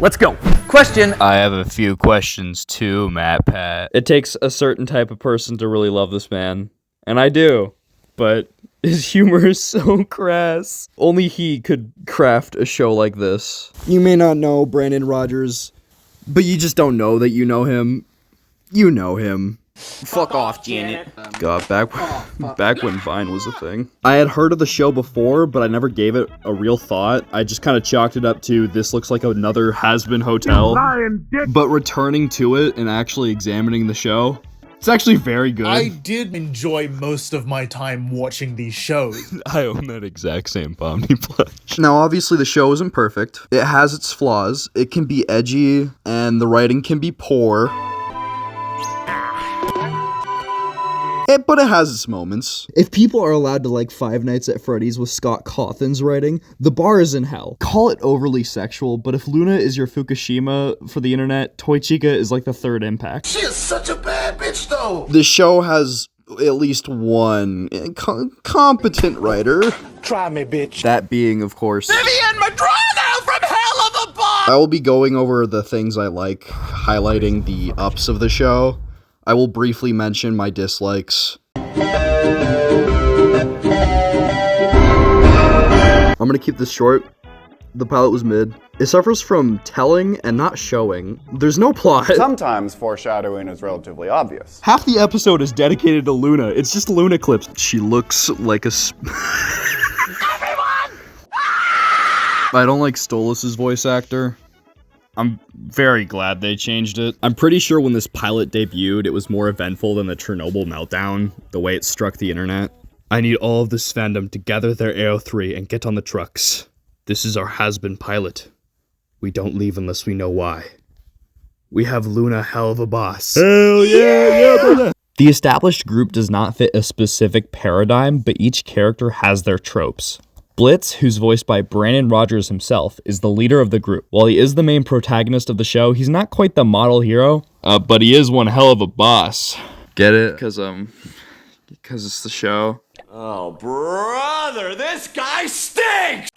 Let's go. Question. I have a few questions too, Matt Pat. It takes a certain type of person to really love this man. And I do. But his humor is so crass. Only he could craft a show like this. You may not know Brandon Rogers, but you just don't know that you know him. You know him. Fuck off, Janet. God, back when Vine was a thing. I had heard of the show before, but I never gave it a real thought. I just kind of chalked it up to, this looks like another has-been hotel. But returning to it and actually examining the show, it's actually very good. I did enjoy most of my time watching these shows. I own that exact same Omni pledge. Now, obviously, the show isn't perfect. It has its flaws. It can be edgy, and the writing can be poor. But it has its moments. If people are allowed to like Five Nights at Freddy's with Scott Cawthon's writing, the bar is in hell. Call it overly sexual, but if Luna is your Fukushima for the internet, Toy Chica is like the third Impact. She is such a bad bitch, though. The show has at least one competent writer. Try me, bitch. That being, of course, Vivian Madrano from Helluva Glaze. I will be going over the things I like, highlighting the ups of the show. I will briefly mention my dislikes. I'm gonna keep this short. The pilot was mid. It suffers from telling and not showing. There's no plot. Sometimes foreshadowing is relatively obvious. Half the episode is dedicated to Luna. It's just Luna clips. She looks like a Everyone! I don't like Stolas' voice actor. I'm very glad they changed it. I'm pretty sure when this pilot debuted, it was more eventful than the Chernobyl meltdown, the way it struck the internet. I need all of this fandom to gather their AO3 and get on the trucks. This is our has-been pilot. We don't leave unless we know why. We have Luna hell of a boss. Hell yeah, brother! The established group does not fit a specific paradigm, but each character has their tropes. Blitz, who's voiced by Brandon Rogers himself, is the leader of the group. While he is the main protagonist of the show, he's not quite the model hero, but he is one hell of a boss. Get it? Because it's the show. Oh, brother, this guy stinks!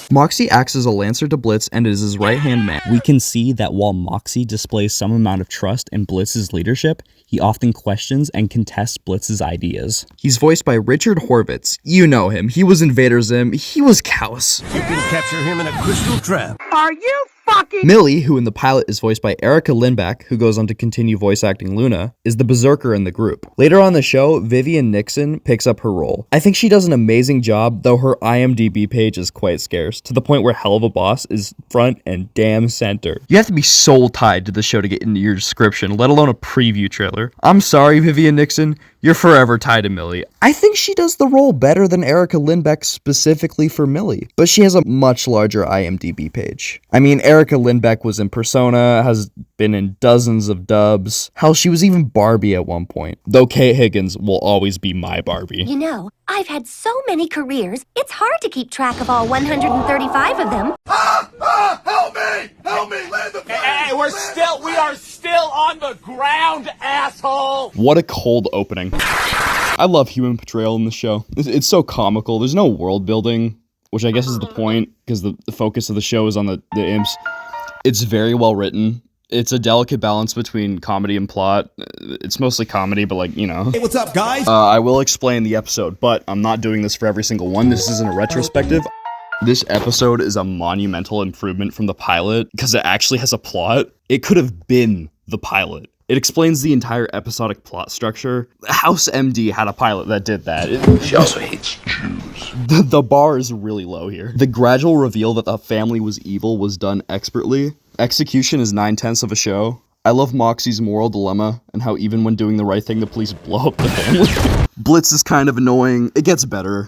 Moxie acts as a lancer to Blitz and is his right-hand man. We can see that while Moxie displays some amount of trust in Blitz's leadership, he often questions and contests Blitz's ideas. He's voiced by Richard Horvitz. You know him. He was in Vader Zim. He was Kaus. You can capture him in a crystal trap. Are you fucking... Millie, who in the pilot is voiced by Erica Lindback, who goes on to continue voice acting Luna, is the berserker in the group. Later on the show, Vivian Nixon picks up her role. I think she does an amazing job, though her IMDb page is quite scarce, to the point where Hell of a Boss is front and damn center. You have to be soul tied to the show to get into your description, let alone a preview trailer. I'm sorry, Vivian Nixon, you're forever tied to Millie. I think she does the role better than Erica Lindbeck specifically for Millie, but she has a much larger IMDb page. I mean, Erica Lindbeck was in Persona, has been in dozens of dubs. Hell, she was even Barbie at one point. Though Kate Higgins will always be my Barbie. You know, I've had so many careers, it's hard to keep track of all 135 of them. Help me! Help me! Land the plane! Hey, we are still on the ground, asshole! What a cold opening. I love human portrayal in the show. It's so comical. There's no world building, which I guess is the point, because the focus of the show is on the imps. It's very well written. It's a delicate balance between comedy and plot. It's mostly comedy, but like, you know. Hey, what's up, guys? I will explain the episode, but I'm not doing this for every single one. This isn't a retrospective. This episode is a monumental improvement from the pilot because it actually has a plot. It could have been the pilot. It explains the entire episodic plot structure. House MD had a pilot that did that. She also hates Jews. The bar is really low here. The gradual reveal that the family was evil was done expertly. Execution is 9/10 of a show. I love Moxie's moral dilemma and how even when doing the right thing, the police blow up the family. Blitz is kind of annoying. It gets better,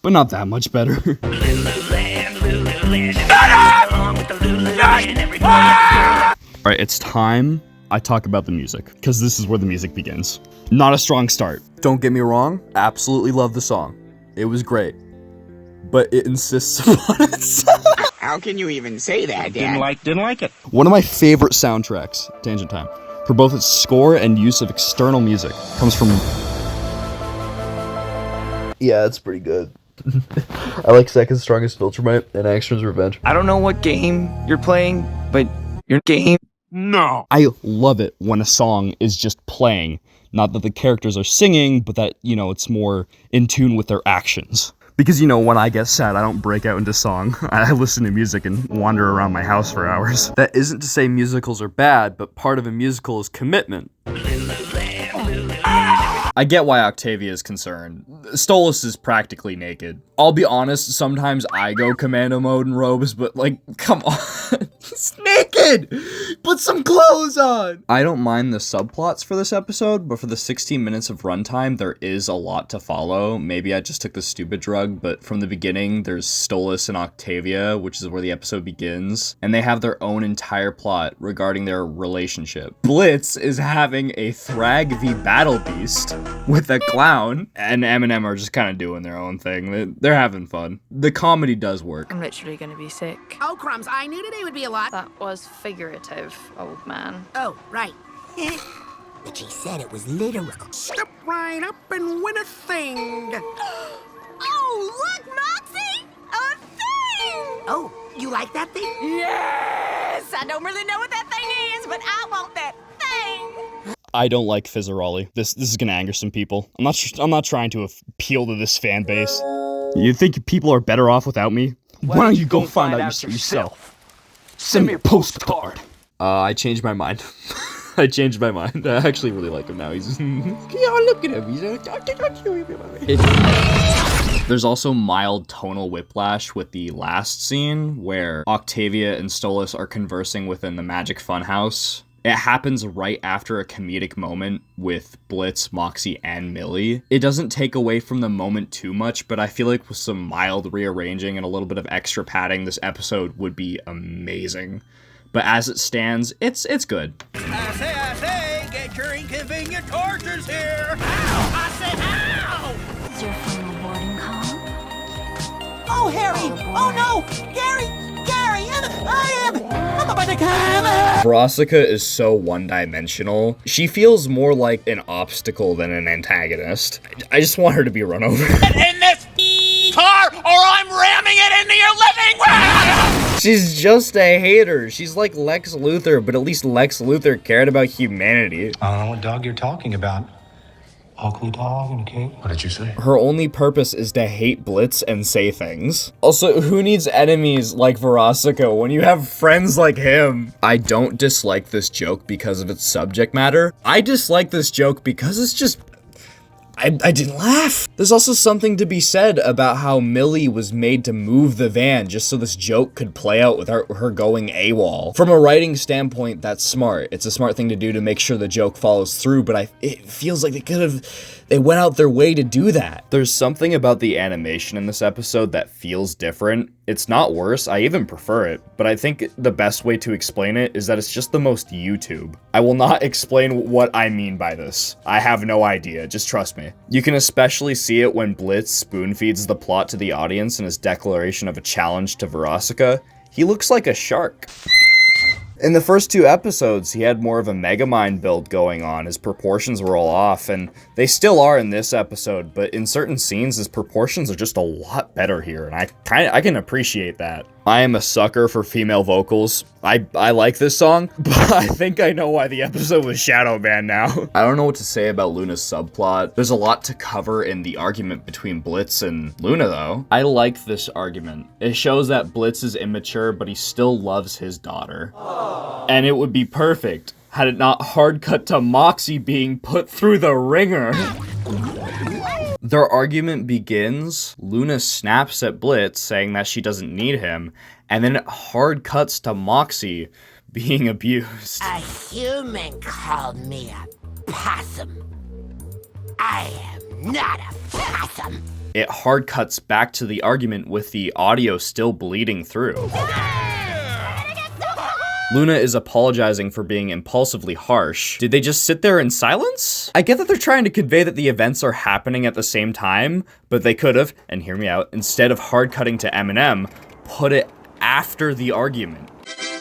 but not that much better. Loo Loo Land, Loo Loo Land, along with the Loo Loo Land, Alright, it's time I talk about the music, because this is where the music begins. Not a strong start. Don't get me wrong, absolutely love the song. It was great. But it insists upon itself. How can you even say that, Dad? Didn't like it. One of my favorite soundtracks, Tangent Time, for both its score and use of external music, comes from... Yeah, it's pretty good. I like Second Strongest Viltrumite and Angstrom's Revenge. I don't know what game you're playing, but your game. No. I love it when a song is just playing. Not that the characters are singing, but that, you know, it's more in tune with their actions. Because, you know, when I get sad, I don't break out into song. I listen to music and wander around my house for hours. That isn't to say musicals are bad, but part of a musical is commitment. I get why Octavia is concerned. Stolas is practically naked. I'll be honest, sometimes I go commando mode in robes, but like, come on. He's naked! Put some clothes on! I don't mind the subplots for this episode, but for the 16 minutes of runtime, there is a lot to follow. Maybe I just took the stupid drug, but from the beginning, there's Stolas and Octavia, which is where the episode begins, and they have their own entire plot regarding their relationship. Blitz is having a Thrag v Battle Beast with a clown, and Eminem are just kind of doing their own thing. They're having fun. The comedy does work. I'm literally gonna be sick. Oh, crumbs, I knew today would be a lot. That was figurative, old man. Oh, right. But she said it was literal. Step right up and win a thing. Oh, look, Moxie! A thing! Oh, you like that thing? Yes! I don't really know what that thing is, but I want that thing. I don't like Fizzarolli. This is gonna anger some people. I'm not trying to appeal to this fan base. You think people are better off without me? Why don't you go find out yourself? Send me a postcard. I changed my mind. I changed my mind. I actually really like him now. He's look at him. There's also mild tonal whiplash with the last scene where Octavia and Stolas are conversing within the Magic Funhouse. It happens right after a comedic moment with Blitz, Moxie, and Millie. It doesn't take away from the moment too much, but I feel like with some mild rearranging and a little bit of extra padding, this episode would be amazing. But as it stands, it's good. I say, get your inconvenient tortures here! Ow! I said ow! Is your final boarding call? Oh, Harry! Oh, no! Gary! I'm about to come! Veronica is so one-dimensional. She feels more like an obstacle than an antagonist. I just want her to be run over. In this car, or I'm ramming it into your living room! She's just a hater. She's like Lex Luthor, but at least Lex Luthor cared about humanity. I don't know what dog you're talking about. Ugly dog and cake. What did you say? Her only purpose is to hate Blitz and say things. Also, who needs enemies like Veronica when you have friends like him? I don't dislike this joke because of its subject matter. I dislike this joke because it's just... I didn't laugh. There's also something to be said about how Millie was made to move the van just so this joke could play out without her going AWOL. From a writing standpoint, that's smart. It's a smart thing to do to make sure the joke follows through, but it feels like they went out their way to do that. There's something about the animation in this episode that feels different. It's not worse, I even prefer it, but I think the best way to explain it is that it's just the most YouTube. I will not explain what I mean by this. I have no idea, just trust me. You can especially see it when Blitz spoon feeds the plot to the audience in his declaration of a challenge to Veronica. He looks like a shark. In the first two episodes, he had more of a Megamind build going on. His proportions were all off, and they still are in this episode, but in certain scenes, his proportions are just a lot better here, and I can appreciate that. I am a sucker for female vocals. I like this song, but I think I know why the episode was shadow banned now. I don't know what to say about Luna's subplot. There's a lot to cover in the argument between Blitz and Luna, though. I like this argument. It shows that Blitz is immature, but he still loves his daughter. And it would be perfect had it not hard cut to Moxie being put through the ringer. Their argument begins, Luna snaps at Blitz, saying that she doesn't need him, and then it hard cuts to Moxie being abused. A human called me a possum. I am not a possum. It hard cuts back to the argument with the audio still bleeding through. Luna is apologizing for being impulsively harsh. Did they just sit there in silence? I get that they're trying to convey that the events are happening at the same time, but they could have, and hear me out, instead of hard cutting to Eminem, put it after the argument.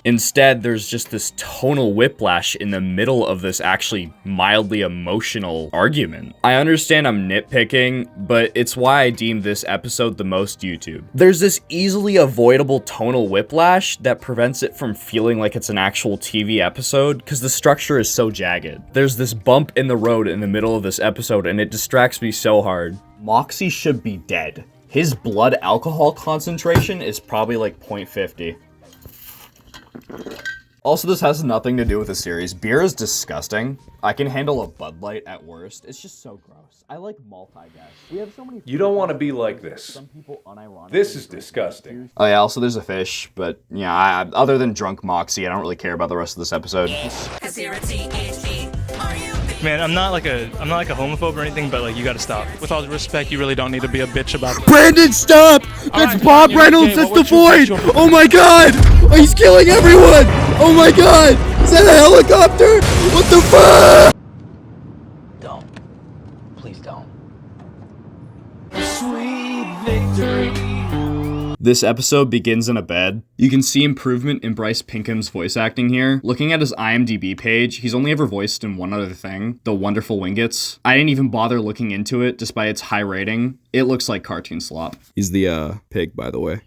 Instead, there's just this tonal whiplash in the middle of this actually mildly emotional argument. I understand I'm nitpicking, but it's why I deem this episode the most YouTube. There's this easily avoidable tonal whiplash that prevents it from feeling like it's an actual TV episode because the structure is so jagged. There's this bump in the road in the middle of this episode and it distracts me so hard. Moxie should be dead. His blood alcohol concentration is probably like 0.50. Also, this has nothing to do with the series. Beer is disgusting. I can handle a Bud Light at worst. It's just so gross. I like multi-gas. We have so many. You don't want to be like this. Some people unironically. This is disgusting. Oh yeah, also there's a fish, but yeah, other than drunk Moxie, I don't really care about the rest of this episode. Man, I'm not like a homophobe or anything, but like you gotta stop. With all due respect, you really don't need to be a bitch about it. Brandon, stop! That's Bob Reynolds, that's the void! Oh my god! Oh, he's killing everyone! Oh my god! Is that a helicopter? What the fuck? Don't. Please don't. Sweet victory. This episode begins in a bed. You can see improvement in Bryce Pinkham's voice acting here. Looking at his IMDb page, he's only ever voiced in one other thing, The Wonderful Wingets. I didn't even bother looking into it despite its high rating. It looks like cartoon slop. He's the pig, by the way.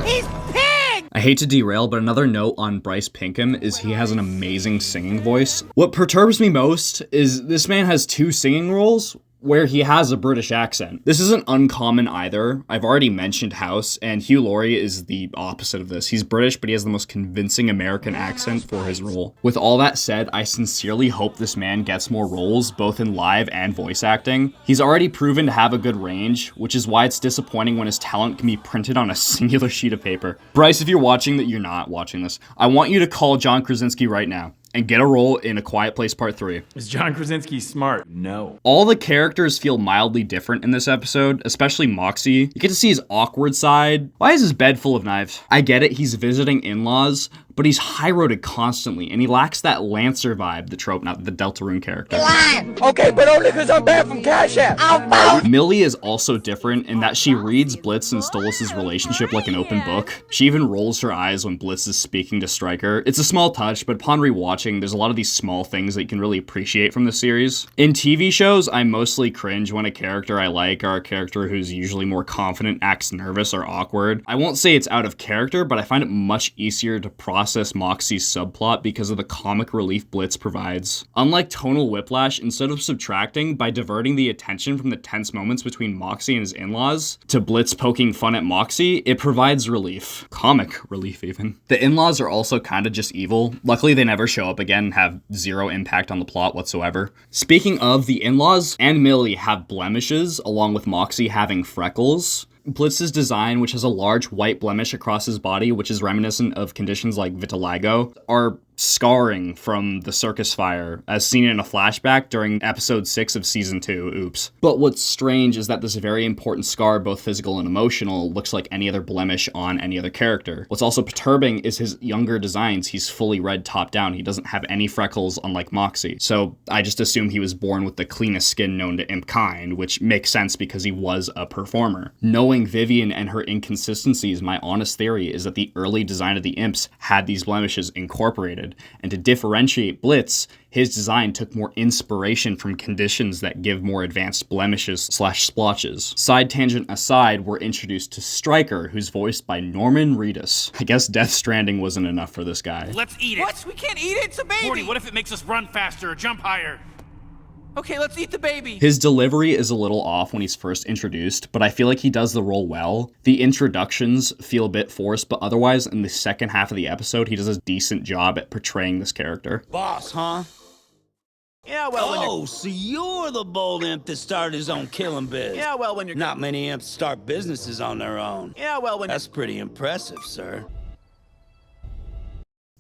He's pig! I hate to derail, but another note on Bryce Pinkham is he has an amazing singing voice. What perturbs me most is this man has 2 singing roles where he has a British accent. This isn't uncommon either. I've already mentioned House, and Hugh Laurie is the opposite of this. He's British, but he has the most convincing American accent for his role. With all that said, I sincerely hope this man gets more roles, both in live and voice acting. He's already proven to have a good range, which is why it's disappointing when his talent can be printed on a singular sheet of paper. Bryce, if you're watching that, you're not watching this, I want you to call John Krasinski right now and get a role in A Quiet Place Part 3. Is John Krasinski smart? No. All the characters feel mildly different in this episode, especially Moxie. You get to see his awkward side. Why is his bed full of knives? I get it, he's visiting in-laws, but he's high-roaded constantly, and he lacks that Lancer vibe, the trope, not the Deltarune character. Okay, but only because I'm back from Cash App. Millie is also different in that she reads Blitz and Stolas' relationship like an open book. She even rolls her eyes when Blitz is speaking to Stryker. It's a small touch, but upon rewatching, there's a lot of these small things that you can really appreciate from the series. In TV shows, I mostly cringe when a character I like or a character who's usually more confident acts nervous or awkward. I won't say it's out of character, but I find it much easier to process Moxie's subplot because of the comic relief Blitz provides. Unlike tonal whiplash, instead of subtracting by diverting the attention from the tense moments between Moxie and his in-laws to Blitz poking fun at Moxie, it provides relief. Comic relief, even. The in-laws are also kind of just evil. Luckily, they never show up again and have zero impact on the plot whatsoever. Speaking of, the in-laws and Millie have blemishes, along with Moxie having freckles. Blitz's design, which has a large white blemish across his body, which is reminiscent of conditions like vitiligo, are scarring from the circus fire, as seen in a flashback during episode 6 of season 2, oops. But what's strange is that this very important scar, both physical and emotional, looks like any other blemish on any other character. What's also perturbing is his younger designs. He's fully red top down. He doesn't have any freckles, unlike Moxie. So I just assume he was born with the cleanest skin known to imp kind, which makes sense because he was a performer. Knowing Vivian and her inconsistencies, my honest theory is that the early design of the imps had these blemishes incorporated. And to differentiate Blitz, his design took more inspiration from conditions that give more advanced blemishes / splotches. Side tangent aside, we're introduced to Stryker, who's voiced by Norman Reedus. I guess Death Stranding wasn't enough for this guy. Let's eat it. What? We can't eat it. It's a baby. Morty, what if it makes us run faster or jump higher? Okay, let's eat the baby. His delivery is a little off when he's first introduced, but I feel like he does the role well. The introductions feel a bit forced, but otherwise, in the second half of the episode, he does a decent job at portraying this character. Boss, huh? Yeah, well, so you're the bold imp that started his own killing biz. Yeah, well, when you're... Not many imps start businesses on their own. Yeah, well, when... That's pretty impressive, sir.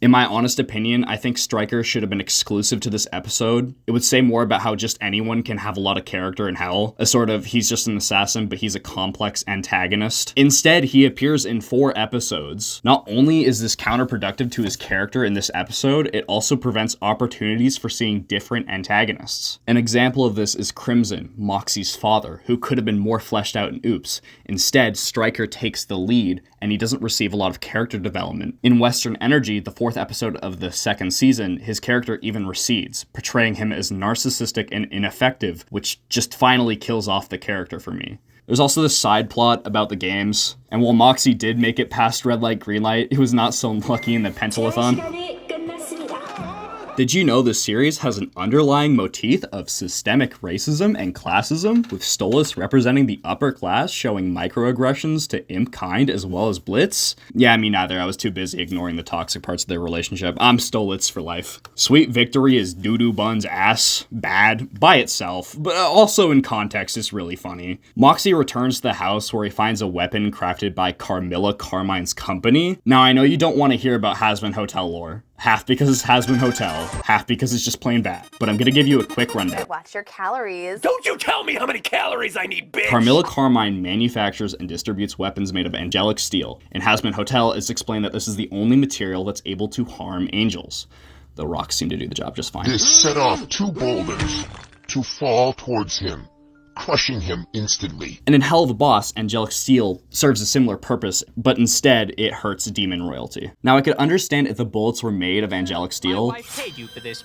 In my honest opinion, I think Stryker should have been exclusive to this episode. It would say more about how just anyone can have a lot of character in Hell. A sort of, he's just an assassin, but he's a complex antagonist. Instead, he appears in 4 episodes. Not only is this counterproductive to his character in this episode, it also prevents opportunities for seeing different antagonists. An example of this is Crimson, Moxie's father, who could have been more fleshed out in Oops. Instead, Stryker takes the lead, and he doesn't receive a lot of character development. In Western Energy, the 4th episode of the 2nd season, his character even recedes, portraying him as narcissistic and ineffective, which just finally kills off the character for me. There's also this side plot about the games, and while Moxie did make it past red light, green light, he was not so lucky in the Pentalithon. Did you know this series has an underlying motif of systemic racism and classism, with Stolas representing the upper class, showing microaggressions to Imp Kind as well as Blitz? Yeah, me neither. I was too busy ignoring the toxic parts of their relationship. I'm Stolitz for life. Sweet Victory is Doo-Doo Bun's ass bad by itself, but also in context is really funny. Moxie returns to the house where he finds a weapon crafted by Carmilla Carmine's company. Now, I know you don't want to hear about Hazbin Hotel lore. Half because it's Hazbin Hotel, half because it's just plain bad. But I'm gonna give you a quick rundown. Watch your calories. Don't you tell me how many calories I need, bitch! Carmilla Carmine manufactures and distributes weapons made of angelic steel. In Hazbin Hotel, it's explained that this is the only material that's able to harm angels. The rocks seem to do the job just fine. This set off 2 boulders to fall towards him, crushing him instantly. And in Hell of a Boss, angelic steel serves a similar purpose, but instead it hurts demon royalty. Now, I could understand if the bullets were made of angelic steel. My wife paid you for this,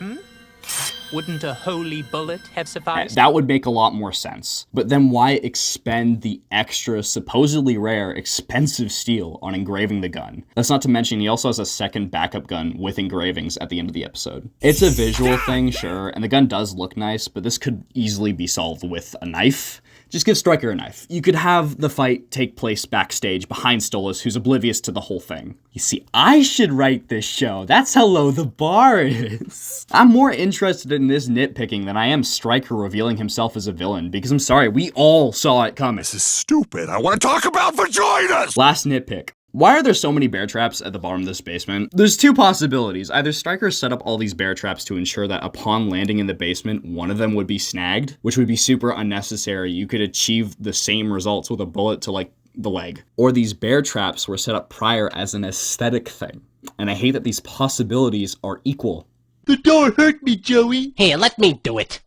Wouldn't a holy bullet have sufficed? That would make a lot more sense. But then why expend the extra, supposedly rare, expensive steel on engraving the gun? That's not to mention he also has a second backup gun with engravings at the end of the episode. It's a visual thing, sure, and the gun does look nice, but this could easily be solved with a knife. Just give Stryker a knife. You could have the fight take place backstage behind Stolas, who's oblivious to the whole thing. You see, I should write this show. That's how low the bar is. I'm more interested in this nitpicking than I am Stryker revealing himself as a villain, because I'm sorry, we all saw it coming. This is stupid. I want to talk about vaginas! Last nitpick. Why are there so many bear traps at the bottom of this basement? There's 2 possibilities. Either Stryker set up all these bear traps to ensure that upon landing in the basement, one of them would be snagged, which would be super unnecessary. You could achieve the same results with a bullet to, like, the leg. Or these bear traps were set up prior as an aesthetic thing. And I hate that these possibilities are equal. The door hurt me, Joey. Here, let me do it.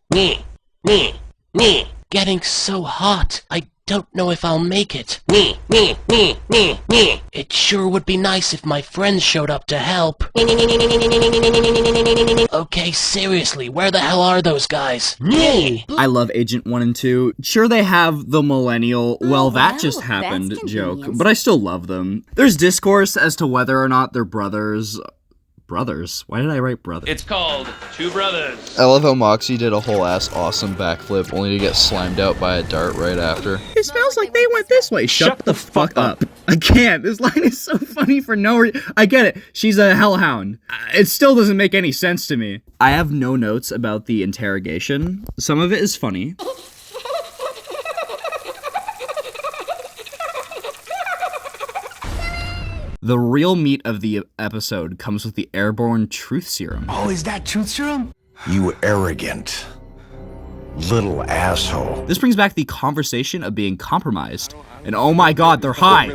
Getting so hot, I don't know if I'll make it. It sure would be nice if my friends showed up to help. Okay, seriously, where the hell are those guys? I love Agent 1 and 2. Sure, they have the millennial, well, that just happened joke, but I still love them. There's discourse as to whether or not they're brothers. Brothers? Why did I write brothers? It's called Two Brothers. I love how Moxie did a whole ass awesome backflip only to get slimed out by a dart right after. It smells like they went this way. Shut the fuck up. I can't. This line is so funny for no reason. I get it. She's a hellhound. It still doesn't make any sense to me. I have no notes about the interrogation. Some of it is funny. The real meat of the episode comes with the airborne truth serum. Oh, is that truth serum? You arrogant little asshole. This brings back the conversation of being compromised. And oh my god, they're high.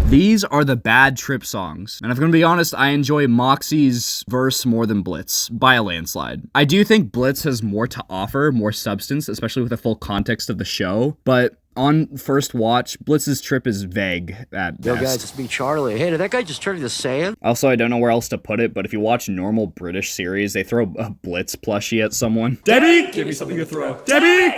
These are the bad trip songs. And if I'm gonna be honest, I enjoy Moxie's verse more than Blitz, by a landslide. I do think Blitz has more to offer, more substance, especially with the full context of the show, but on first watch, Blitz's trip is vague at best. Yo guys, it's me, Charlie. Hey, did that guy just turn into Saiyan? Also, I don't know where else to put it, but if you watch normal British series, they throw a Blitz plushie at someone. Debbie! Give me something to throw. Debbie!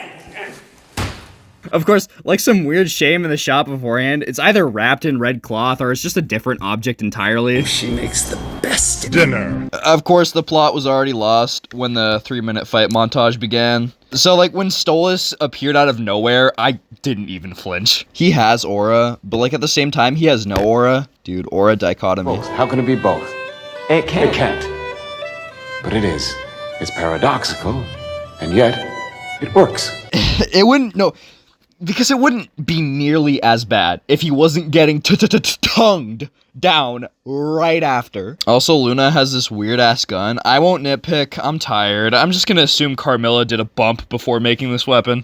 Of course, like some weird shame in the shop beforehand, it's either wrapped in red cloth or it's just a different object entirely. She makes the best dinner. Of course, the plot was already lost when the 3-minute fight montage began. So, like, when Stolas appeared out of nowhere, I didn't even flinch. He has aura, but, like, at the same time, he has no aura. Dude, aura dichotomy. Both. How can it be both? It can't. It can't. But it is. It's paradoxical, and yet, it works. It wouldn't, no. Because it wouldn't be nearly as bad if he wasn't getting tongued down right after. Also, Luna has this weird-ass gun. I won't nitpick. I'm tired. I'm just gonna assume Carmilla did a bump before making this weapon.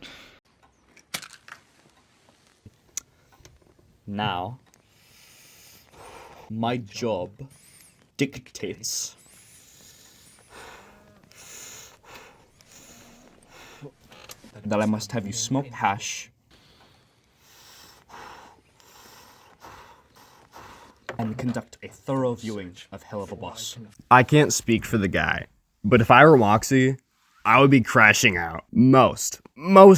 Now, my job dictates that I must have you smoke hash and conduct a thorough viewing of Helluva Glaze. I can't speak for the guy, but if I were Moxie, I would be crashing out. Most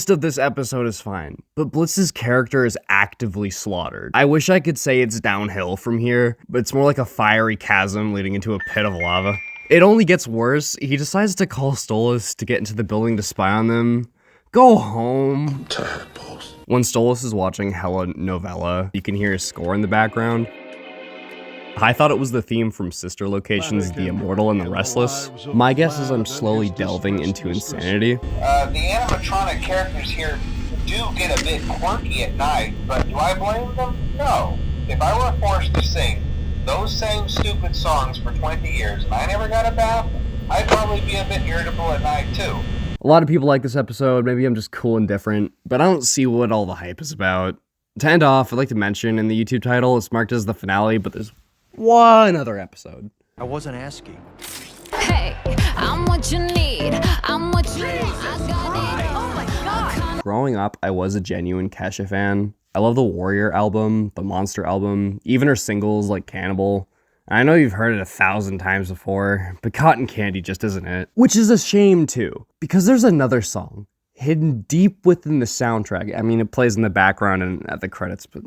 of this episode is fine, but Blitz's character is actively slaughtered. I wish I could say it's downhill from here, but it's more like a fiery chasm leading into a pit of lava. It only gets worse. He decides to call Stolas to get into the building to spy on them. Go home. I'm tired, boss. When Stolas is watching Hella Novella, you can hear his score in the background. I thought it was the theme from sister locations The Immortal and the Restless. My guess is I'm slowly delving into insanity. The animatronic characters here do get a bit quirky at night, but do I blame them? No. If I were forced to sing those same stupid songs for 20 years and I never got a bath, I'd probably be a bit irritable at night too. A lot of people like this episode, maybe I'm just cool and different, but I don't see what all the hype is about. To end off, I'd like to mention in the YouTube title, it's marked as the finale, but there's one other episode. I wasn't asking. Hey, I'm what you need. I'm what you want. I got it. Oh my god. Growing up, I was a genuine Kesha fan. I love the Warrior album, the Monster album, even her singles like Cannibal. I know you've heard it 1,000 times before, but Cotton Candy just isn't it. Which is a shame too, because there's another song hidden deep within the soundtrack. I mean, it plays in the background and at the credits, but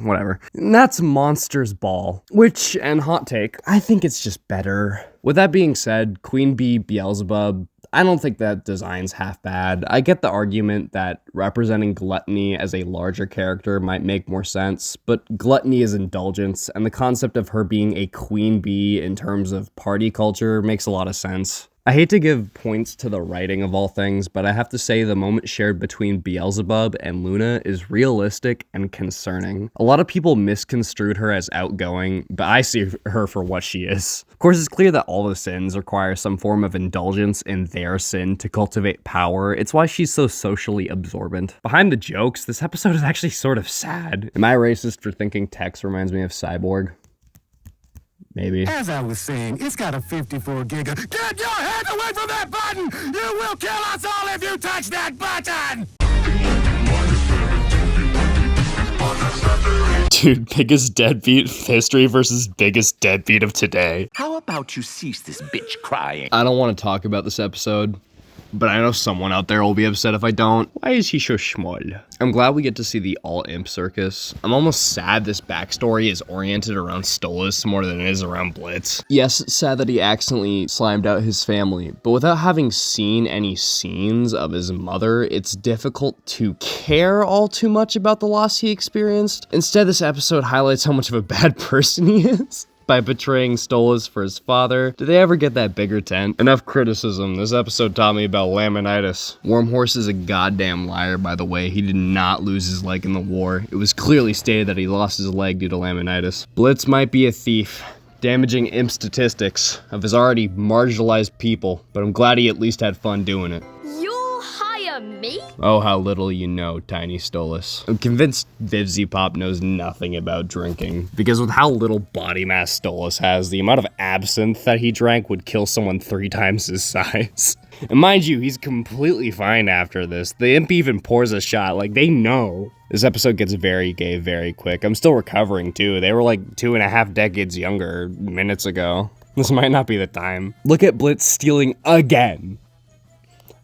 whatever. And that's Monsters Ball, which, and hot take, I think it's just better. With that being said, Queen Bee Beelzebub, I don't think that design's half bad. I get the argument that representing gluttony as a larger character might make more sense, but gluttony is indulgence, and the concept of her being a queen bee in terms of party culture makes a lot of sense. I hate to give points to the writing of all things, but I have to say the moment shared between Beelzebub and Luna is realistic and concerning. A lot of people misconstrued her as outgoing, but I see her for what she is. Of course, it's clear that all the sins require some form of indulgence in their sin to cultivate power. It's why she's so socially absorbent. Behind the jokes, this episode is actually sort of sad. Am I racist for thinking Tex reminds me of Cyborg? Maybe. As I was saying, it's got a 54 giga. Get your hands away from that button! You will kill us all if you touch that button! Dude, biggest deadbeat of history versus biggest deadbeat of today. How about you cease this bitch crying? I don't want to talk about this episode, but I know someone out there will be upset if I don't. Why is he so small? I'm glad we get to see the all-imp circus. I'm almost sad this backstory is oriented around Stolas more than it is around Blitz. Yes, it's sad that he accidentally slimed out his family, but without having seen any scenes of his mother, it's difficult to care all too much about the loss he experienced. Instead, this episode highlights how much of a bad person he is. By betraying Stolas for his father. Did they ever get that bigger tent? Enough criticism. This episode taught me about laminitis. Wormhorse is a goddamn liar, by the way. He did not lose his leg in the war. It was clearly stated that he lost his leg due to laminitis. Blitz might be a thief, damaging imp statistics of his already marginalized people, but I'm glad he at least had fun doing it. You'll hire me? Oh, how little you know, Tiny Stolas. I'm convinced Vivzy Pop knows nothing about drinking, because with how little body mass Stolas has, the amount of absinthe that he drank would kill someone 3 times his size. And mind you, he's completely fine after this. The imp even pours a shot, like they know. This episode gets very gay very quick. I'm still recovering too. They were like 2.5 decades younger minutes ago. This might not be the time. Look at Blitz stealing again.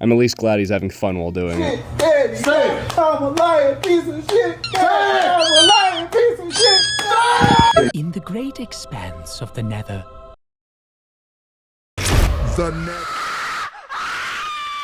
I'm at least glad he's having fun while doing it. I'm a lying piece of shit! I'm a lying piece of shit! In the great expanse of the nether.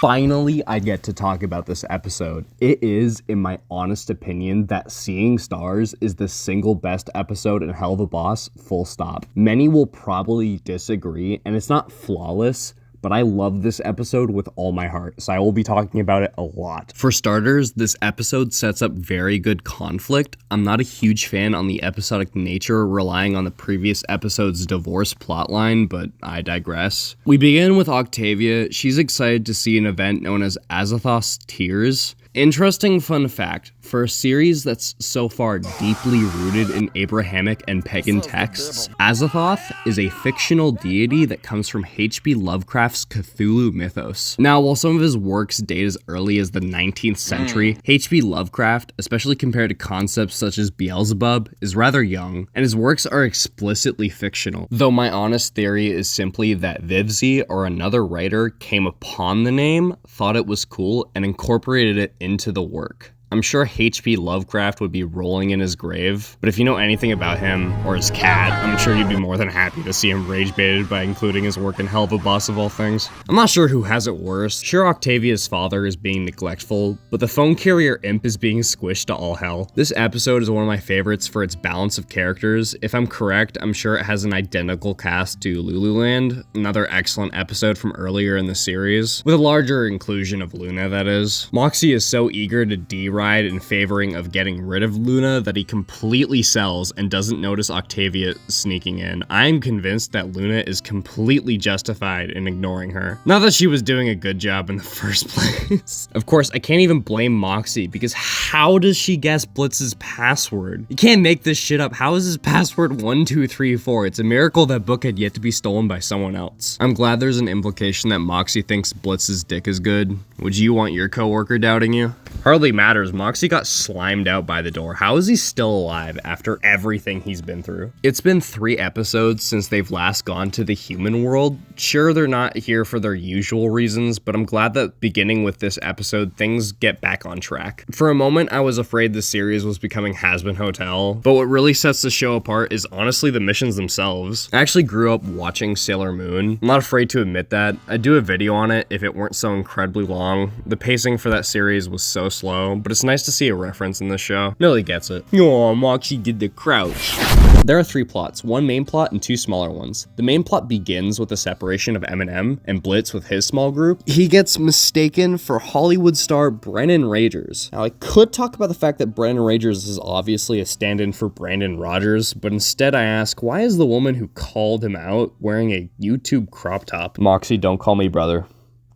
Finally, I get to talk about this episode. It is, in my honest opinion, that Seeing Stars is the single best episode in Helluva Glaze, full stop. Many will probably disagree, and it's not flawless, but I love this episode with all my heart, so I will be talking about it a lot. For starters, this episode sets up very good conflict. I'm not a huge fan on the episodic nature relying on the previous episode's divorce plotline, but I digress. We begin with Octavia. She's excited to see an event known as Azathoth's Tears. Interesting fun fact, for a series that's so far deeply rooted in Abrahamic and pagan texts, Azathoth is a fictional deity that comes from H.P. Lovecraft's Cthulhu mythos. Now, while some of his works date as early as the 19th century, H.P. Lovecraft, especially compared to concepts such as Beelzebub, is rather young, and his works are explicitly fictional. Though my honest theory is simply that Vivzi or another writer came upon the name, thought it was cool, and incorporated it into the work. I'm sure H.P. Lovecraft would be rolling in his grave, but if you know anything about him, or his cat, I'm sure you'd be more than happy to see him rage-baited by including his work in Helluva Glaze of all things. I'm not sure who has it worse. Sure, Octavia's father is being neglectful, but the phone carrier imp is being squished to all hell. This episode is one of my favorites for its balance of characters. If I'm correct, I'm sure it has an identical cast to Loo Loo Land, another excellent episode from earlier in the series, with a larger inclusion of Luna, that is. Moxie is so eager to deride in favoring of getting rid of Luna that he completely sells and doesn't notice Octavia sneaking in. I'm convinced that Luna is completely justified in ignoring her. Not that she was doing a good job in the first place. Of course, I can't even blame Moxie, because how does she guess Blitz's password? You can't make this shit up. How is his password 1234? It's a miracle that book had yet to be stolen by someone else. I'm glad there's an implication that Moxie thinks Blitz's dick is good. Would you want your coworker doubting you? Hardly matters. Moxie got slimed out by the door. How is he still alive after everything he's been through? It's been 3 episodes since they've last gone to the human world. Sure, they're not here for their usual reasons, but I'm glad that beginning with this episode, things get back on track. For a moment, I was afraid the series was becoming Has-Been Hotel, but what really sets the show apart is honestly the missions themselves. I actually grew up watching Sailor Moon. I'm not afraid to admit that. I'd do a video on it if it weren't so incredibly long. The pacing for that series was so slow, but it's nice to see a reference in this show. Millie gets it. Yo, Moxie did the crouch. There are 3 plots, 1 main plot and 2 smaller ones. The main plot begins with the separation of Eminem and Blitz with his small group. He gets mistaken for Hollywood star Brennan Ragers. Now, I could talk about the fact that Brennan Ragers is obviously a stand-in for Brandon Rogers, but instead I ask, why is the woman who called him out wearing a YouTube crop top? Moxie, don't call me brother.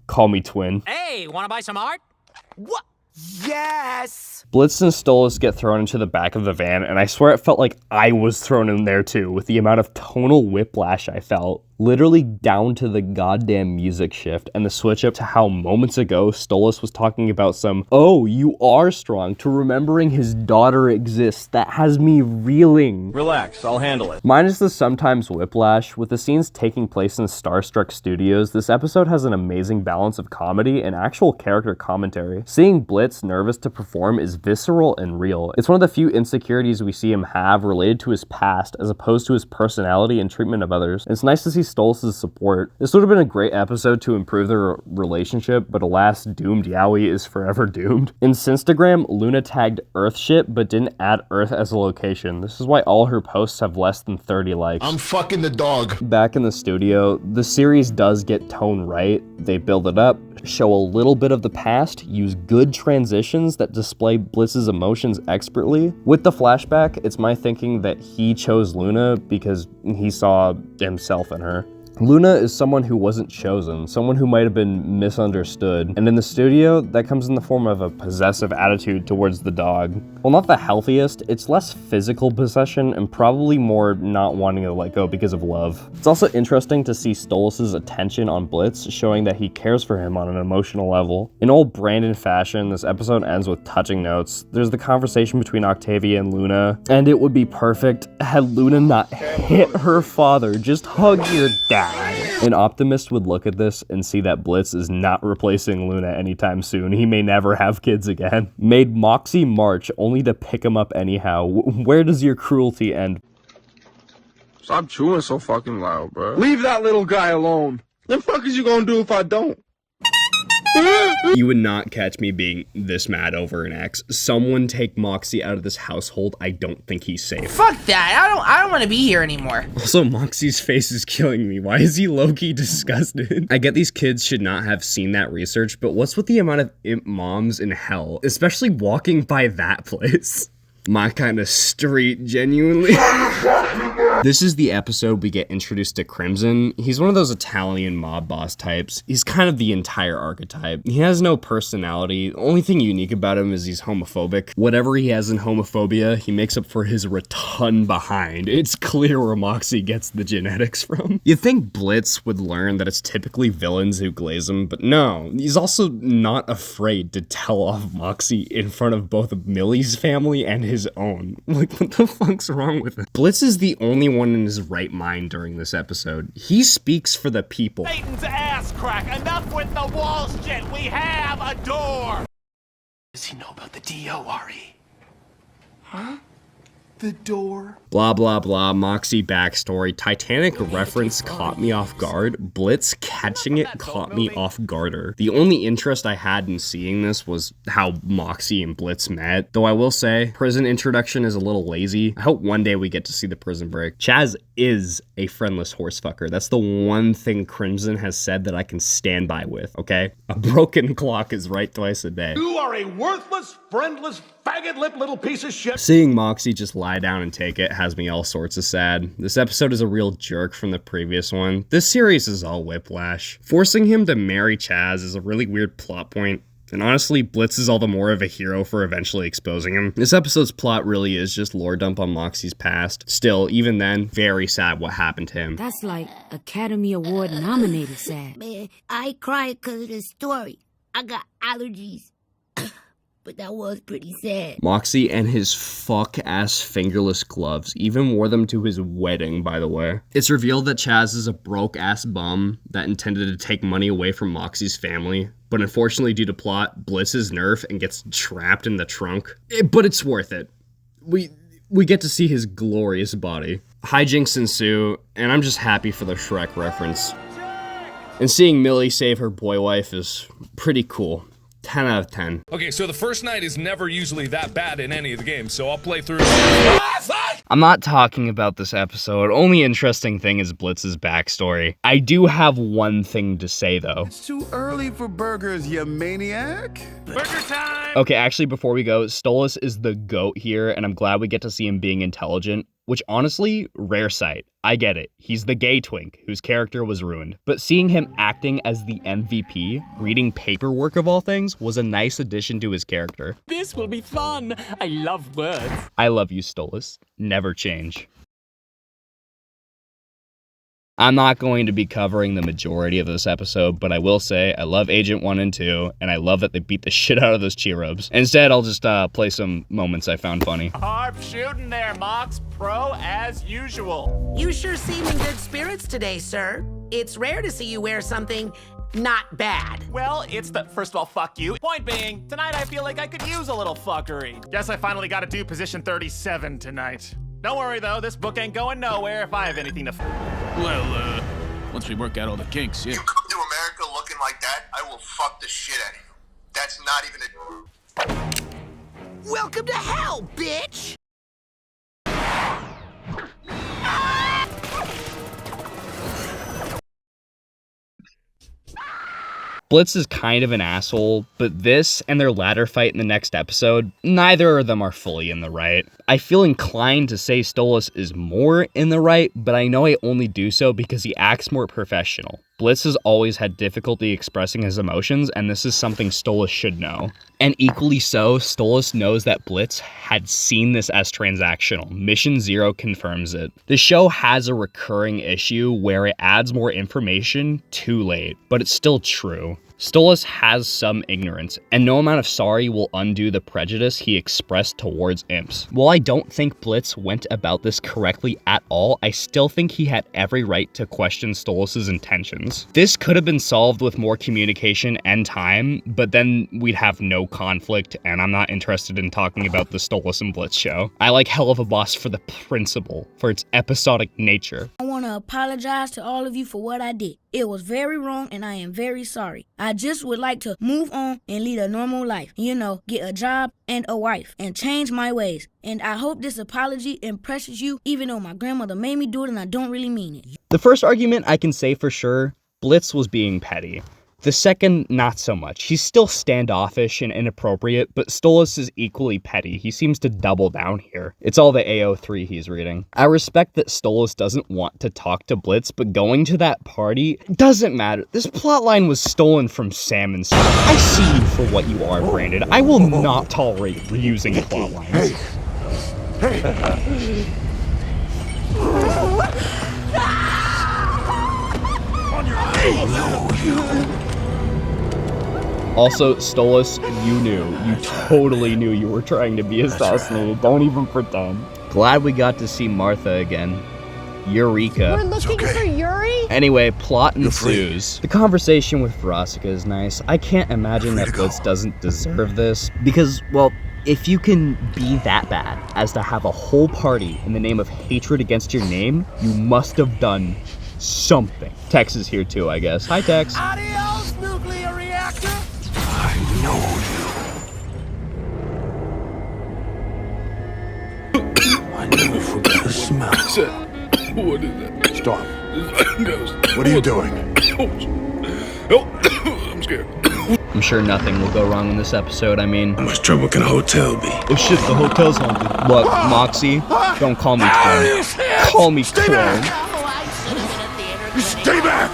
Call me twin. Hey, wanna buy some art? What? Yes! Blitz and Stolas get thrown into the back of the van, and I swear it felt like I was thrown in there too, with the amount of tonal whiplash I felt. Literally down to the goddamn music shift and the switch up to how moments ago Stolas was talking about some, oh, you are strong, to remembering his daughter exists. That has me reeling. Relax, I'll handle it. Minus the sometimes whiplash, with the scenes taking place in Starstruck Studios, this episode has an amazing balance of comedy and actual character commentary. Seeing Blitz nervous to perform is visceral and real. It's one of the few insecurities we see him have related to his past as opposed to his personality and treatment of others. And it's nice to see Stolas' support. This would have been a great episode to improve their relationship, but alas, doomed Yowie is forever doomed. In Instagram, Luna tagged Earthship, but didn't add Earth as a location. This is why all her posts have less than 30 likes. I'm fucking the dog. Back in the studio, the series does get tone right. They build it up, show a little bit of the past, use good transitions that display Blitz's emotions expertly. With the flashback, it's my thinking that he chose Luna because he saw himself in her. Luna is someone who wasn't chosen, someone who might have been misunderstood, and in the studio, that comes in the form of a possessive attitude towards the dog. While not the healthiest, it's less physical possession and probably more not wanting to let go because of love. It's also interesting to see Stolas' attention on Blitz, showing that he cares for him on an emotional level. In old Brandon fashion, this episode ends with touching notes. There's the conversation between Octavia and Luna, and it would be perfect had Luna not hit her father. Just hug your dad. An optimist would look at this and see that Blitz is not replacing Luna anytime soon. He may never have kids again. Made Moxie march only to pick him up anyhow. Where does your cruelty end? Stop chewing so fucking loud, bro. Leave that little guy alone. The fuck is you gonna do if I don't? You would not catch me being this mad over an ex. Someone take Moxie out of this household. I don't think he's safe. Fuck that. I don't want to be here anymore. Also, Moxie's face is killing me. Why is he low-key disgusted? I get these kids should not have seen that research, but what's with the amount of imp moms in hell? Especially walking by that place. My kind of street, genuinely. This is the episode we get introduced to Crimson. He's one of those Italian mob boss types. He's kind of the entire archetype. He has no personality. The only thing unique about him is he's homophobic. Whatever he has in homophobia, he makes up for his rotund behind. It's clear where Moxie gets the genetics from. You'd think Blitz would learn that it's typically villains who glaze him, but no. He's also not afraid to tell off Moxie in front of both Millie's family and his own. Like, what the fuck's wrong with him? Blitz is the only one in his right mind during this episode. He speaks for the people. Satan's ass crack! Enough with the wall shit! We have a door! Does he know about the DO, Ari? Huh? The door? Blah, blah, blah, Moxie backstory. Titanic reference caught me off guard. Blitz catching it caught me off guarder. The only interest I had in seeing this was how Moxie and Blitz met. Though I will say, prison introduction is a little lazy. I hope one day we get to see the prison break. Chaz is a friendless horsefucker. That's the one thing Crimson has said that I can stand by with, okay? A broken clock is right twice a day. You are a worthless, friendless, faggot-lipped little piece of shit. Seeing Moxie just lie down and take it has me all sorts of sad. This episode is a real jerk from the previous one. This series is all whiplash. Forcing him to marry Chaz is a really weird plot point. And honestly, Blitz is all the more of a hero for eventually exposing him. This episode's plot really is just lore dump on Moxie's past. Still, even then, very sad what happened to him. That's like Academy Award nominated sad. Man, I cried because of the story. I got allergies. But that was pretty sad. Moxie and his fuck-ass fingerless gloves even wore them to his wedding, by the way. It's revealed that Chaz is a broke-ass bum that intended to take money away from Moxie's family, but unfortunately due to plot, Blitz is nerfed and gets trapped in the trunk. But it's worth it. We get to see his glorious body. Hijinks ensue, and I'm just happy for the Shrek reference. And seeing Millie save her boy wife is pretty cool. 10 out of 10. Okay, so the first night is never usually that bad in any of the games, so I'll play through. I'm not talking about this episode. Only interesting thing is Blitz's backstory. I do have one thing to say, though. It's too early for burgers, you maniac. Burger time! Okay, actually, before we go, Stolas is the GOAT here, and I'm glad we get to see him being intelligent, which honestly, rare sight. I get it. He's the gay twink whose character was ruined. But seeing him acting as the MVP, reading paperwork of all things, was a nice addition to his character. This will be fun. I love words. I love you, Stolas. Never change. I'm not going to be covering the majority of this episode, but I will say I love Agent 1 and 2, and I love that they beat the shit out of those cheer-ups. Instead, I'll just play some moments I found funny. Harp shooting there, Mox. Pro as usual. You sure seem in good spirits today, sir. It's rare to see you wear something not bad. Well, it's the... First of all, fuck you. Point being, tonight I feel like I could use a little fuckery. Guess I finally got to do position 37 tonight. Don't worry, though. This book ain't going nowhere if I have anything to... Well, once we work out all the kinks, yeah. You come to America looking like that, I will fuck the shit out of you. That's not even a... Welcome to hell, bitch! Blitz is kind of an asshole, but this and their ladder fight in the next episode, neither of them are fully in the right. I feel inclined to say Stolas is more in the right, but I know I only do so because he acts more professional. Blitz has always had difficulty expressing his emotions, and this is something Stolas should know. And equally so, Stolas knows that Blitz had seen this as transactional. Mission 0 confirms it. The show has a recurring issue where it adds more information too late, but it's still true. Stolas has some ignorance, and no amount of sorry will undo the prejudice he expressed towards imps. While I don't think Blitz went about this correctly at all, I still think he had every right to question Stolas' intentions. This could have been solved with more communication and time, but then we'd have no conflict, and I'm not interested in talking about the Stolas and Blitz show. I like Helluva Boss for the principle, for its episodic nature. I want want to apologize to all of you for what I did. It was very wrong and I am very sorry. I just would like to move on and lead a normal life. You know, get a job and a wife and change my ways. And I hope this apology impresses you, even though my grandmother made me do it and I don't really mean it. The first argument I can say for sure, Blitz was being petty. The second, not so much. He's still standoffish and inappropriate, but Stolas is equally petty. He seems to double down here. It's all the AO3 he's reading. I respect that Stolas doesn't want to talk to Blitz, but going to that party doesn't matter. This plotline was stolen from Salmon Street. I see you for what you are, Brandon. I will not tolerate reusing plotlines. Also, Stolas, you totally knew you were trying to be assassinated. Don't even pretend. Glad we got to see Martha again. Eureka. We're looking for Yuri? Anyway, plot ensues. The conversation with Verosika is nice. I can't imagine that Blitz doesn't deserve this. Because, well, if you can be that bad as to have a whole party in the name of hatred against your name, you must have done something. Tex is here too, I guess. Hi, Tex. Adios, nuclear reactor! I know you. I never forget the smell. What is that? Stop. What are you doing? I'm scared. I'm sure nothing will go wrong in this episode. I mean, How much trouble can a hotel be? oh shit, the hotel's haunted. Look, Moxie, don't call me clone. Call me clone. Stay back!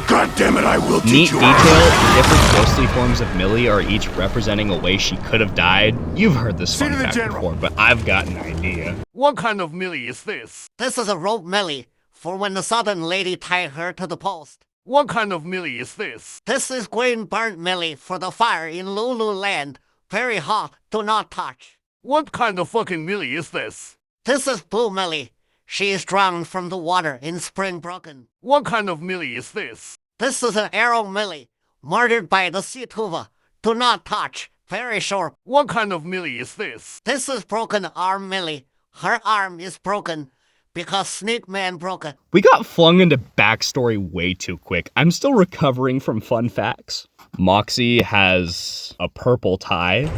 God damn it, I will Neat teach you. detail, the different ghostly forms of Millie are each representing a way she could have died. You've heard this fun fact before, but I've got an idea. What kind of Millie is this? This is a rope Millie for when the southern lady tied her to the post. What kind of Millie is this? This is green burnt Millie for the fire in Loo Loo Land. Very hot, do not touch. What kind of fucking Millie is this? This is blue Millie. She is drowned from the water in Spring Broken. What kind of Millie is this? This is an arrow Millie, murdered by the sea tuva. Do not touch. Very sharp. What kind of Millie is this? This is broken arm Millie. Her arm is broken because Sneak Man broke it. We got flung into backstory way too quick. I'm still recovering from fun facts. Moxie has a purple tie.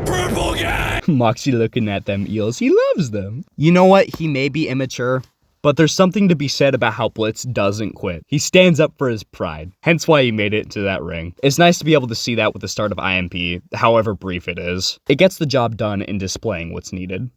Purple guy! Moxie looking at them eels. He loves them. You know what? He may be immature, but there's something to be said about how Blitz doesn't quit. He stands up for his pride, hence why he made it into that ring. It's nice to be able to see that with the start of IMP, however brief it is. It gets the job done in displaying what's needed.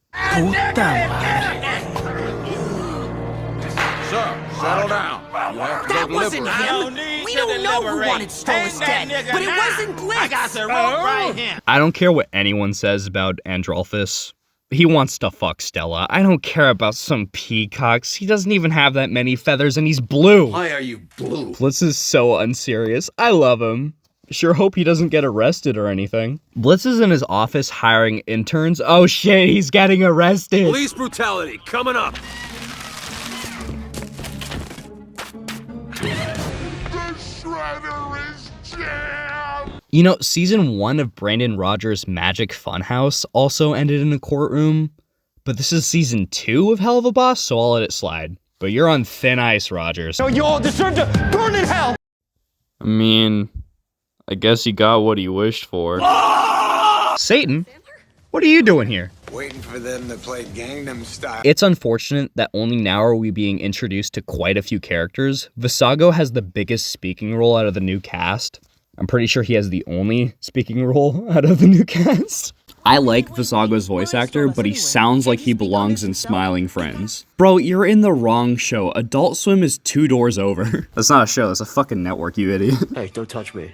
Sir, settle down. That wasn't him. We don't know who wanted Stolas dead, but it wasn't Blitz. I got the rope right here. I don't care what anyone says about Androlphus. He wants to fuck Stella. I don't care about some peacocks. He doesn't even have that many feathers and he's blue. Why are you blue? Blitz is so unserious. I love him. Sure hope he doesn't get arrested or anything. Blitz is in his office hiring interns. Oh shit, he's getting arrested. Police brutality coming up. You know, season 1 of Brandon Rogers' Magic Funhouse also ended in a courtroom, but this is season 2 of Helluva Boss, so I'll let it slide. But you're on thin ice, Rogers. No, you all deserve to burn in hell! I mean, I guess he got what he wished for. Satan? What are you doing here? Waiting for them to play Gangnam Style. It's unfortunate that only now are we being introduced to quite a few characters. Visago has the biggest speaking role out of the new cast. I'm pretty sure he has the only speaking role out of the new cast. I like Visago's voice actor, but he sounds like he belongs in Smiling Friends. Bro, you're in the wrong show. Adult Swim is 2 doors over. That's not a show, that's a fucking network, you idiot. Hey, don't touch me.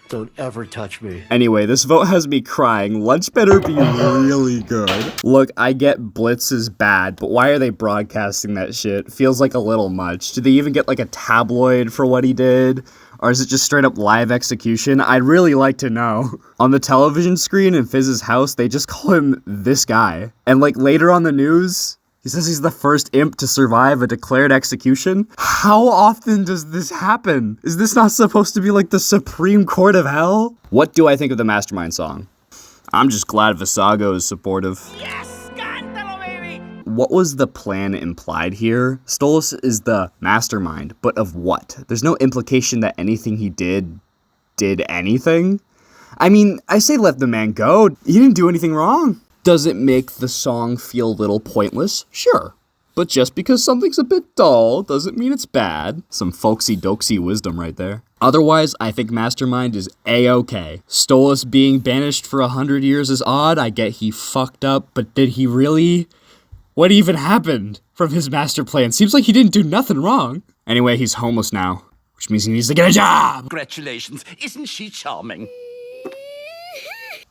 Don't ever touch me. Anyway, this vote has me crying. Lunch better be really good. Look, I get Blitz is bad, but why are they broadcasting that shit? Feels like a little much. Did they even get like a tabloid for what he did? Or is it just straight up live execution? I'd really like to know. On the television screen in Fizz's house, they just call him this guy. And like later on the news, he says he's the first imp to survive a declared execution. How often does this happen? Is this not supposed to be like the Supreme Court of Hell? What do I think of the Mastermind song? I'm just glad Visago is supportive. Yes, cántalo, baby. what was the plan implied here? Stolas is the mastermind, but of what? There's no implication that anything he did anything. I mean, I say let the man go. He didn't do anything wrong. Does it make the song feel a little pointless? Sure. But just because something's a bit dull doesn't mean it's bad. Some folksy dokesy wisdom right there. Otherwise, I think Mastermind is A-okay. Stolas being banished for 100 years is odd. I get he fucked up, but did he really? What even happened from his master plan? Seems like he didn't do nothing wrong. Anyway, he's homeless now, which means he needs to get a job. Congratulations. Isn't she charming?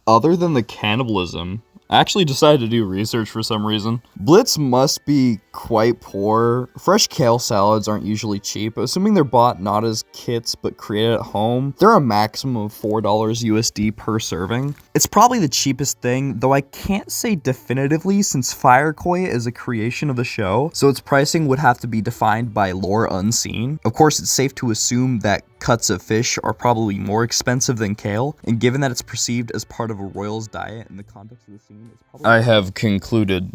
Other than the cannibalism, I actually decided to do research for some reason. Blitz must be quite poor. Fresh kale salads aren't usually cheap. Assuming they're bought not as kits but created at home, they're a maximum of $4 USD per serving. It's probably the cheapest thing, though I can't say definitively since Firecoy is a creation of the show, so its pricing would have to be defined by lore unseen. Of course, it's safe to assume that cuts of fish are probably more expensive than kale, and given that it's perceived as part of a royal's diet in the context of the scene, it's probably... I have concluded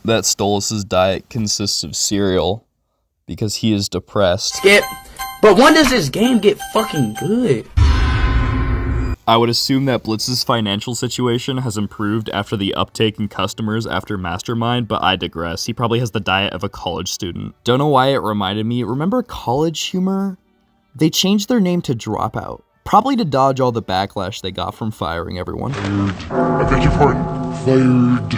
that Stolas' diet consists of cereal because he is depressed. Skip, but when does this game get fucking good? I would assume that Blitz's financial situation has improved after the uptake in customers after Mastermind, but I digress. He probably has the diet of a college student. Don't know why it reminded me. Remember College Humor? They changed their name to Dropout, probably to dodge all the backlash they got from firing everyone. I beg your pardon. Fired.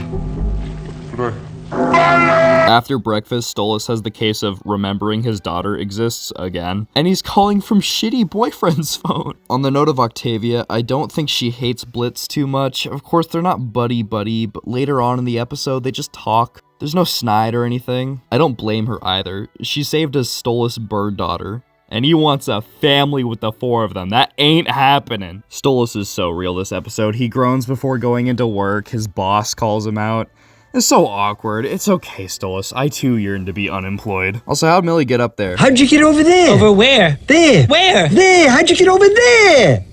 After breakfast, Stolas has the case of remembering his daughter exists again, and he's calling from shitty boyfriend's phone. On the note of Octavia, I don't think she hates Blitz too much. Of course, they're not buddy-buddy, but later on in the episode, they just talk. There's no snide or anything. I don't blame her either. She saved his Stolas bird daughter. And he wants a family with the four of them. That ain't happening. Stolas is so real this episode. He groans before going into work. His boss calls him out. It's so awkward. It's okay, Stolas. I too yearn to be unemployed. Also, how'd Millie get up there? How'd you get over there? Over where? There. Where? There. How'd you get over there?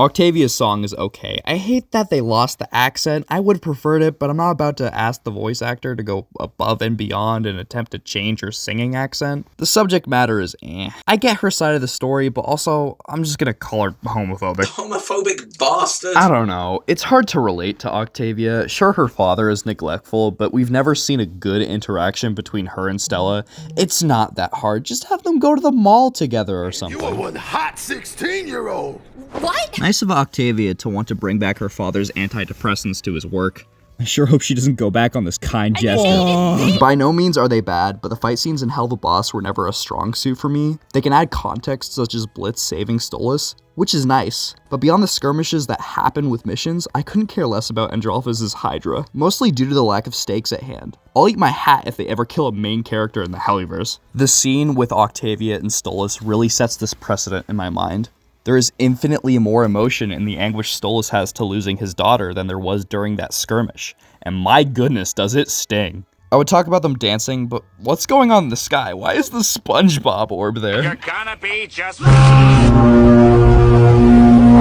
Octavia's song is okay. I hate that they lost the accent. I would have preferred it, but I'm not about to ask the voice actor to go above and beyond and attempt to change her singing accent. The subject matter is eh. I get her side of the story, but also, I'm just gonna call her homophobic. Homophobic bastard. I don't know. It's hard to relate to Octavia. Sure, her father is neglectful, but we've never seen a good interaction between her and Stella. It's not that hard. Just have them go to the mall together or something. You are one hot 16-year-old. What? Nice of Octavia to want to bring back her father's antidepressants to his work. I sure hope she doesn't go back on this kind gesture. By no means are they bad, but the fight scenes in Helluva Boss were never a strong suit for me. They can add context such as Blitz saving Stolas, which is nice, but beyond the skirmishes that happen with missions, I couldn't care less about Androlphus' Hydra, mostly due to the lack of stakes at hand. I'll eat my hat if they ever kill a main character in the Helluverse. The scene with Octavia and Stolas really sets this precedent in my mind. There is infinitely more emotion in the anguish Stolas has to losing his daughter than there was during that skirmish, and my goodness does it sting. I would talk about them dancing, but what's going on in the sky? Why is the SpongeBob orb there? You're gonna be just...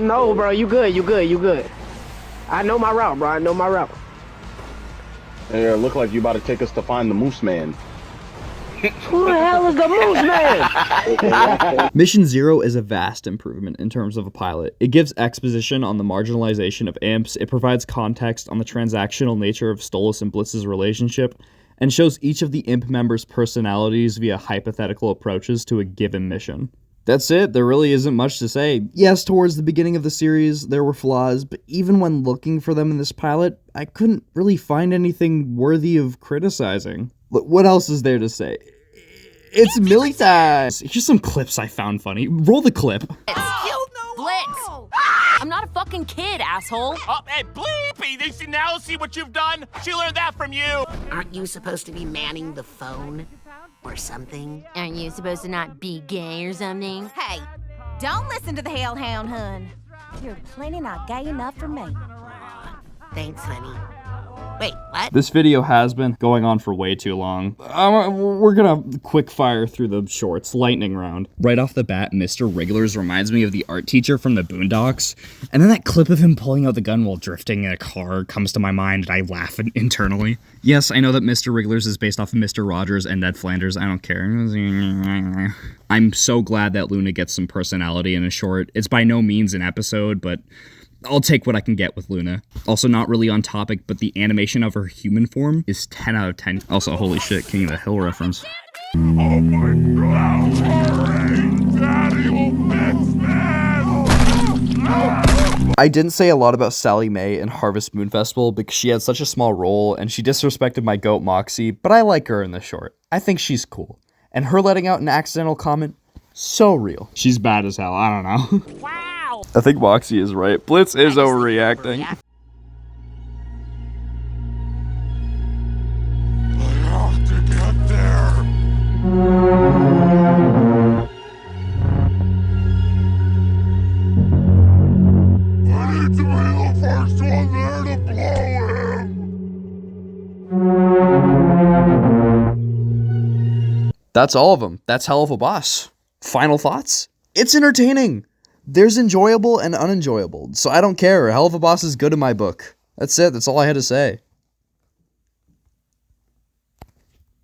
No, bro, you good. I know my route, bro, I know my route. Hey, look like you about to take us to find the Moose Man. Who the hell is the Moose Man? Mission 0 is a vast improvement in terms of a pilot. It gives exposition on the marginalization of imps, it provides context on the transactional nature of Stolas and Blitz's relationship, and shows each of the imp members' personalities via hypothetical approaches to a given mission. That's it, there really isn't much to say. Yes, towards the beginning of the series, there were flaws, but even when looking for them in this pilot, I couldn't really find anything worthy of criticizing. What else is there to say? It's Millie time! Here's some clips I found funny. Roll the clip. Blitz! I'm not a fucking kid, asshole. Oh, hey, bleepy! They see now see what you've done? She learned that from you! Aren't you supposed to be manning the phone? Or something? Aren't you supposed to not be gay or something? Hey, don't listen to the hellhound, hun. You're plenty not gay enough for me. Thanks, honey. Wait, what? This video has been going on for way too long. We're gonna quick fire through the shorts, lightning round. Right off the bat, Mr. Wrigglers reminds me of the art teacher from the Boondocks. And then that clip of him pulling out the gun while drifting in a car comes to my mind and I laugh internally. Yes, I know that Mr. Wrigglers is based off of Mr. Rogers and Ned Flanders, I don't care. I'm so glad that Luna gets some personality in a short. It's by no means an episode, but I'll take what I can get with Luna. Also not really on topic, but the animation of her human form is 10 out of 10. Also, holy shit, King of the Hill reference. Oh my god, Daddy will fix this! I didn't say a lot about Sally Mae in Harvest Moon Festival because she had such a small role and she disrespected my goat Moxie, but I like her in the short. I think she's cool. And her letting out an accidental comment, so real. She's bad as hell, I don't know. Wow! I think Moxie is right. Blitz is overreacting. I have to get there! I need to be the first one there to blow him! That's all of them. That's Helluva Boss. Final thoughts? It's entertaining. There's enjoyable and unenjoyable, so I don't care. Helluva Boss is good in my book. That's it. That's all I had to say.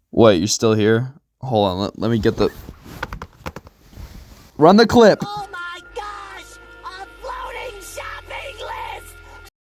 What, you still here? Hold on, let me get the... Run the clip!